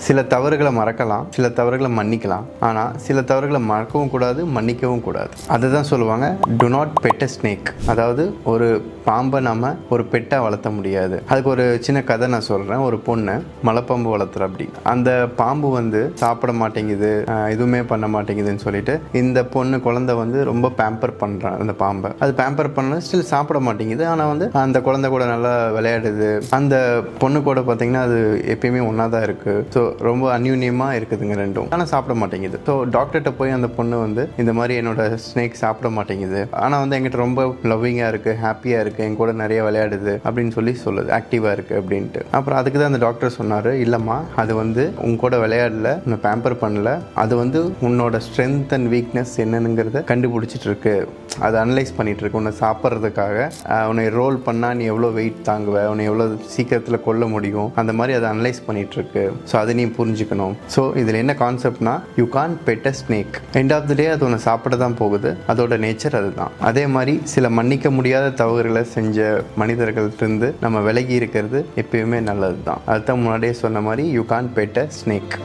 சில தவறுகளை மறக்கலாம், சில தவறுகளை மன்னிக்கலாம். ஆனால் சில தவறுகளை மறக்கவும் கூடாது, மன்னிக்கவும் கூடாது. அதுதான் சொல்லுவாங்க do not pet a snake. அதாவது ஒரு பாம்பை நம்ம ஒரு பெட்டாக வளர்த்த முடியாது. அதுக்கு ஒரு சின்ன கதை நான் சொல்கிறேன். ஒரு பொண்ணு மலைப்பாம்பு வளர்த்துற. அப்படி அந்த பாம்பு வந்து சாப்பிட மாட்டேங்குது, எதுவுமே பண்ண மாட்டேங்குதுன்னு சொல்லிட்டு இந்த பொண்ணு குழந்தை வந்து ரொம்ப பேம்பர் பண்ணுறான் அந்த பாம்பை. அது பேம்பர் பண்ண ஸ்டில் சாப்பிட மாட்டேங்குது. ஆனால் வந்து அந்த குழந்தை கூட நல்லா விளையாடுது. அந்த பொண்ணு கூட பார்த்தீங்கன்னா அது எப்பயுமே ஒன்றா தான் இருக்குது. ஸோ ரொம்ப அந்யூன்யமாக இருக்குதுங்க ரெண்டும். ஆனால் சாப்பிட மாட்டேங்குது. ஸோ டாக்டர்கிட்ட போய் அந்த பொண்ணு வந்து இந்த மாதிரி என்னோட ஸ்னேக் சாப்பிட மாட்டேங்குது, ஆனால் வந்து என்கிட்ட ரொம்ப லவ்விங்காக இருக்குது, ஹாப்பியாக இருக்குது, என் கூட நிறைய விளையாடுது அப்படின்னு சொல்லுது, ஆக்டிவாக இருக்குது அப்படின்ட்டு. அப்புறம் அதுக்கு தான் அந்த டாக்டர் சொன்னார், இல்லைம்மா அது வந்து உன் கூட விளையாடல, உன்னை பேம்பர் பண்ணல, அது வந்து உன்னோட ஸ்ட்ரென்த் அண்ட் வீக்னஸ் என்னங்கிறத கண்டுபிடிச்சிட்டு இருக்கு, அதை அனலைஸ் பண்ணிட்டு இருக்கு. உன்னை சாப்பிட்றதுக்காக உன்னை ரோல் பண்ணால் நீ எவ்வளோ வெயிட் தாங்குவ, உன்னை எவ்வளோ சீக்கிரத்தில் கொல்ல முடியும், அந்த மாதிரி அதை அனலைஸ் பண்ணிட்டு இருக்கு. ஸோ அதை நீ புரிஞ்சுக்கணும். ஸோ இதில் என்ன கான்செப்ட்னா, you can pet a snake. End of the day அது உன்னை சாப்பிட தான் போகுது. அதோட நேச்சர் அதுதான். அதே மாதிரி சில மன்னிக்க முடியாத தவறுகளை செஞ்ச மனிதர்கள்ட்டிருந்து நம்ம விலகி இருக்கிறது எப்பயுமே நல்லது தான். அதுதான் முன்னாடியே சொன்ன மாதிரி you can pet a snake.